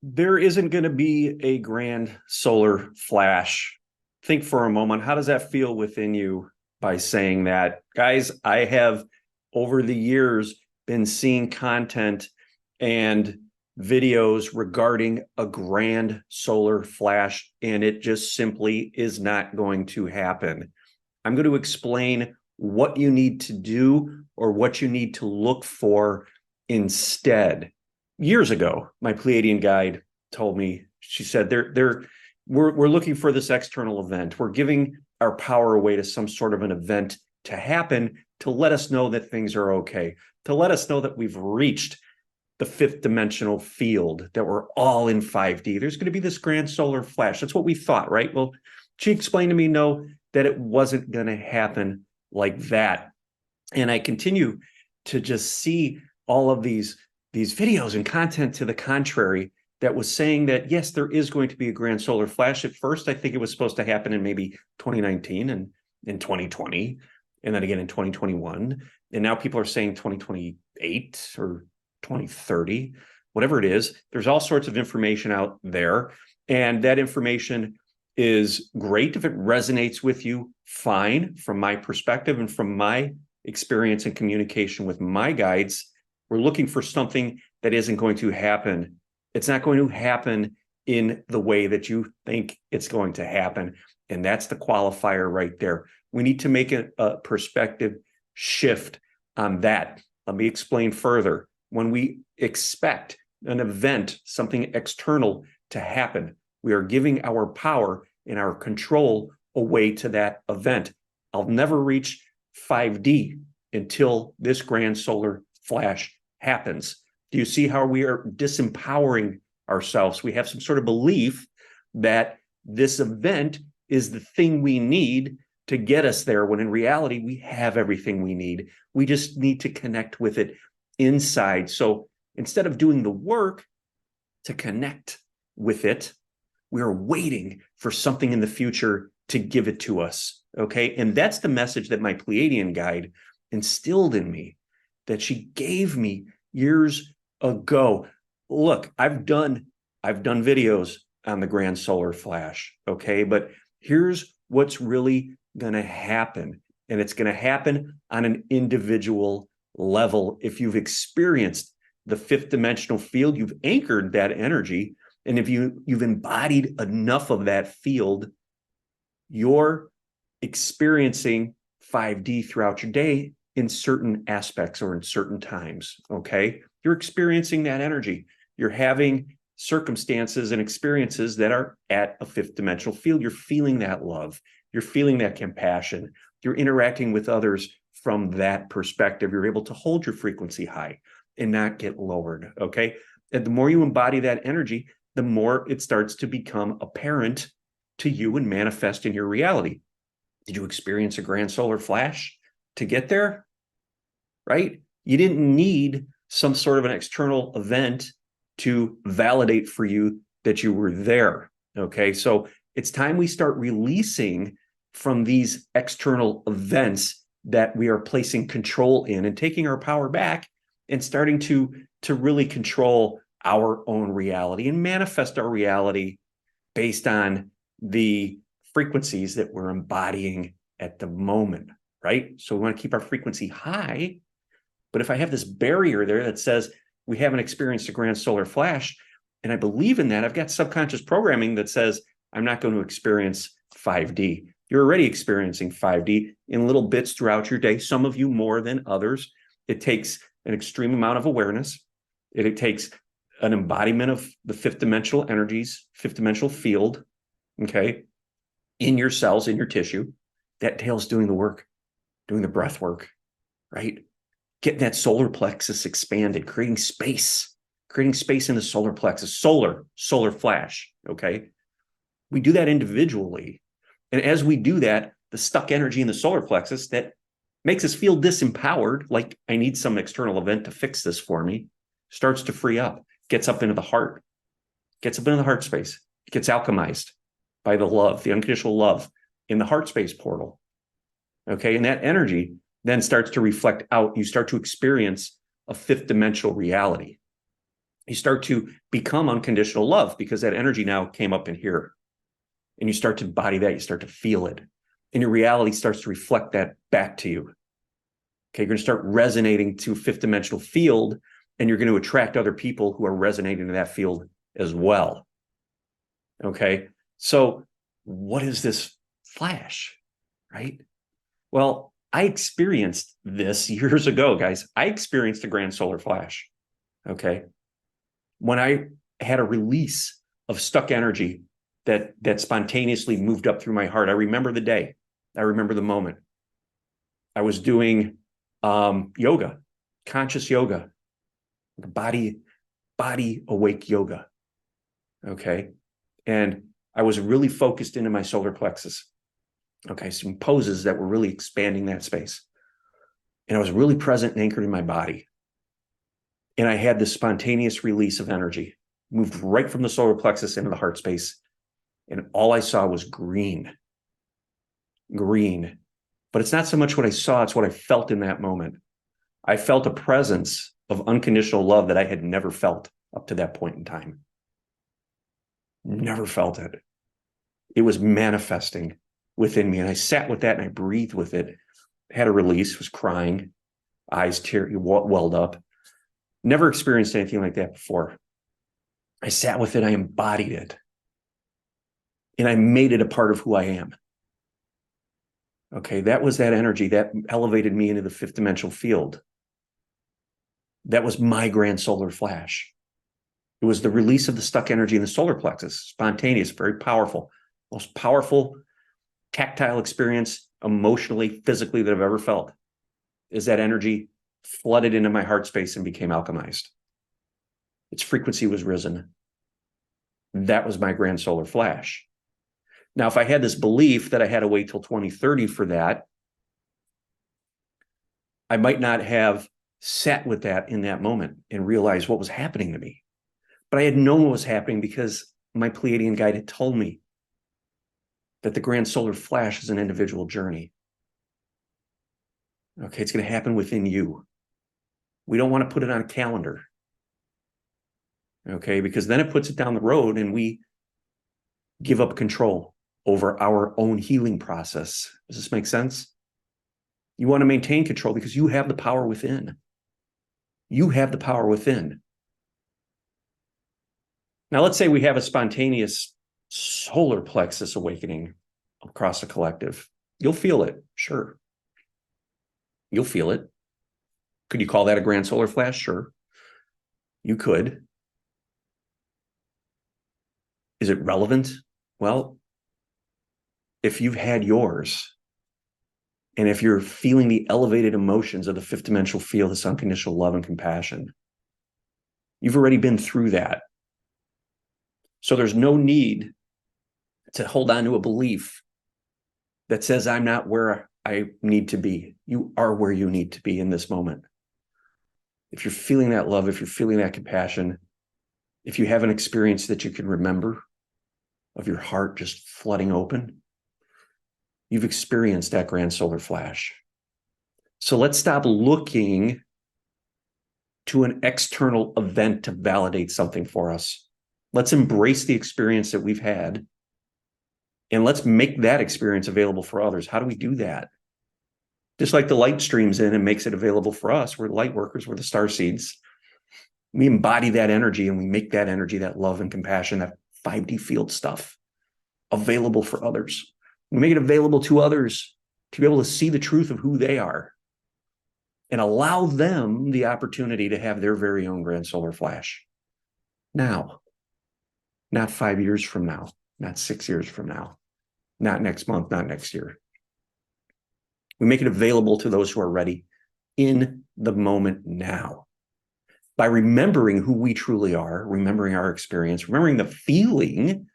There isn't going to be a grand solar flash. Think for a moment, how does that feel within you by saying that? Guys, I have over the years been seeing content and videos regarding a grand solar flash, and it just simply is not going to happen. I'm going to explain what you need to do or what you need to look for instead. Years ago, my Pleiadian guide told me, she said, we're looking for this external event. We're giving our power away to some sort of an event to happen to let us know that things are okay, to let us know that we've reached the fifth dimensional field, that we're all in 5D. There's going to be this grand solar flash. That's what we thought, right? Well, she explained to me, no, that it wasn't going to happen like that. And I continue to just see all of these videos and content to the contrary that was saying that, yes, there is going to be a grand solar flash. At first, I think it was supposed to happen in maybe 2019 and in 2020, and then again in 2021. And now people are saying 2028 or 2030, whatever it is. There's all sorts of information out there. And that information is great. If it resonates with you, fine. From my perspective and from my experience and communication with my guides, we're looking for something that isn't going to happen. It's not going to happen in the way that you think it's going to happen. And that's the qualifier right there. We need to make a perspective shift on that. Let me explain further. When we expect an event, something external to happen, we are giving our power and our control away to that event. I'll never reach 5D until this grand solar flash happens. Do you see how we are disempowering ourselves? We have some sort of belief that this event is the thing we need to get us there, when in reality, we have everything we need. We just need to connect with it inside. So instead of doing the work to connect with it, we are waiting for something in the future to give it to us. Okay. And that's the message that my Pleiadian guide instilled in me, that she gave me years ago. Look, I've done videos on the grand solar flash. Okay. But here's what's really going to happen. And it's going to happen on an individual level. If you've experienced the fifth dimensional field, you've anchored that energy. And if you've embodied enough of that field, you're experiencing 5D throughout your day in certain aspects or in certain times, okay? You're experiencing that energy. You're having circumstances and experiences that are at a fifth dimensional field. You're feeling that love. You're feeling that compassion. You're interacting with others from that perspective. You're able to hold your frequency high and not get lowered, okay? And the more you embody that energy, the more it starts to become apparent to you and manifest in your reality. Did you experience a grand solar flash to get there? Right? You didn't need some sort of an external event to validate for you that you were there. Okay. So it's time we start releasing from these external events that we are placing control in, and taking our power back and starting to really control our own reality and manifest our reality based on the frequencies that we're embodying at the moment, right? So we want to keep our frequency high. But if I have this barrier there that says we haven't experienced a grand solar flash, and I believe in that, I've got subconscious programming that says I'm not going to experience 5D. You're already experiencing 5D in little bits throughout your day, some of you more than others. It takes an extreme amount of awareness. It takes an embodiment of the fifth dimensional energies, fifth dimensional field, okay, in your cells, in your tissue. That entails doing the work, doing the breath work, right? Getting that solar plexus expanded, creating space in the solar plexus, solar flash, okay? We do that individually. And as we do that, the stuck energy in the solar plexus that makes us feel disempowered, like I need some external event to fix this for me, starts to free up, gets up into the heart, gets up into the heart space, gets alchemized by the love, the unconditional love in the heart space portal. Okay. And that energy then starts to reflect out. You start to experience a fifth dimensional reality. You start to become unconditional love because that energy now came up in here. And you start to embody that, you start to feel it. And your reality starts to reflect that back to you. Okay, you're going to start resonating to fifth dimensional field, and you're going to attract other people who are resonating to that field as well. Okay, so what is this flash, right? Well, I experienced this years ago, guys. I experienced a grand solar flash, okay? When I had a release of stuck energy that spontaneously moved up through my heart. I remember the day. I remember the moment. I was doing yoga, conscious yoga, body awake yoga. Okay. And I was really focused into my solar plexus. Okay. Some poses that were really expanding that space. And I was really present and anchored in my body. And I had this spontaneous release of energy, moved right from the solar plexus into the heart space. And all I saw was green. But it's not so much what I saw, it's what I felt in that moment. I felt a presence of unconditional love that I had never felt up to that point in time. Never felt it. It was manifesting within me. And I sat with that and I breathed with it. Had a release, was crying, eyes welled up. Never experienced anything like that before. I sat with it, I embodied it. And I made it a part of who I am. Okay, that was that energy that elevated me into the fifth dimensional field. That was my grand solar flash. It was the release of the stuck energy in the solar plexus, spontaneous, very powerful, most powerful tactile experience emotionally, physically that I've ever felt. Is that energy flooded into my heart space and became alchemized. Its frequency was risen. That was my grand solar flash. Now, if I had this belief that I had to wait till 2030 for that, I might not have sat with that in that moment and realized what was happening to me. But I had known what was happening because my Pleiadian guide had told me that the grand solar flash is an individual journey. Okay, it's going to happen within you. We don't want to put it on a calendar. Okay, because then it puts it down the road and we give up control over our own healing process. Does this make sense? You want to maintain control because you have the power within. You have the power within. Now, let's say we have a spontaneous solar plexus awakening across the collective. You'll feel it, sure. You'll feel it. Could you call that a grand solar flash? Sure. You could. Is it relevant? Well, if you've had yours, and if you're feeling the elevated emotions of the fifth dimensional field, this unconditional love and compassion, you've already been through that. So there's no need to hold on to a belief that says, I'm not where I need to be. You are where you need to be in this moment. If you're feeling that love, if you're feeling that compassion, if you have an experience that you can remember of your heart just flooding open, you've experienced that grand solar flash. So let's stop looking to an external event to validate something for us. Let's embrace the experience that we've had, and let's make that experience available for others. How do we do that? Just like the light streams in and makes it available for us. We're light workers, we're the star seeds. We embody that energy and we make that energy, that love and compassion, that 5D field stuff available for others. We make it available to others to be able to see the truth of who they are and allow them the opportunity to have their very own grand solar flash. Now, not 5 years from now, not 6 years from now, not next month, not next year. We make it available to those who are ready in the moment now. By remembering who we truly are, remembering our experience, remembering the feeling.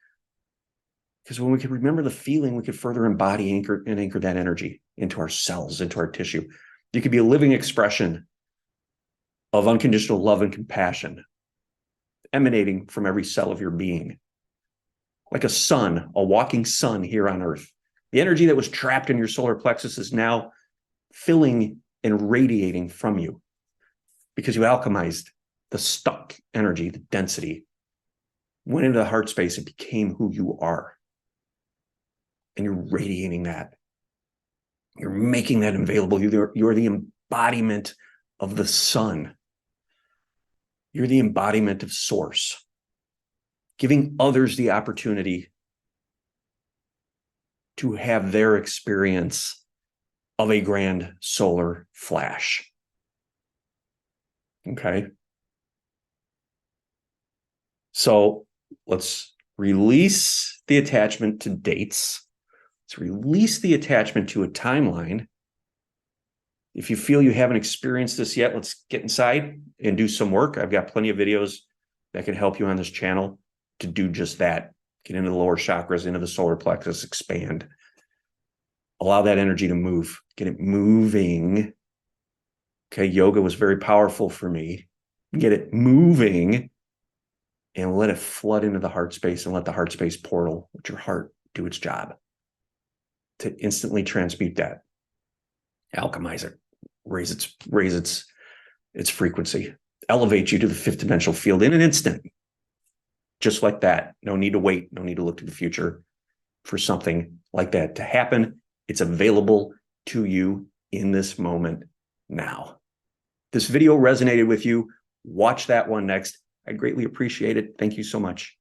Because when we can remember the feeling, we could further embody anchor that energy into our cells, into our tissue. You could be a living expression of unconditional love and compassion emanating from every cell of your being. Like a sun, a walking sun here on Earth. The energy that was trapped in your solar plexus is now filling and radiating from you because you alchemized the stuck energy, the density, went into the heart space and became who you are. And you're radiating that. You're making that available. You're the embodiment of the sun. You're the embodiment of source, giving others the opportunity to have their experience of a grand solar flash. Okay. So let's release the attachment to dates. Let's release the attachment to a timeline. If you feel you haven't experienced this yet, let's get inside and do some work. I've got plenty of videos that can help you on this channel to do just that. Get into the lower chakras, into the solar plexus, expand. Allow that energy to move. Get it moving. Okay, yoga was very powerful for me. Get it moving and let it flood into the heart space and let the heart space portal, let your heart do its job to instantly transmute that, alchemize it, raise its frequency, elevate you to the fifth dimensional field in an instant. Just like that. No need to wait. No need to look to the future for something like that to happen. It's available to you in this moment now. This video resonated with you. Watch that one next. I greatly appreciate it. Thank you so much.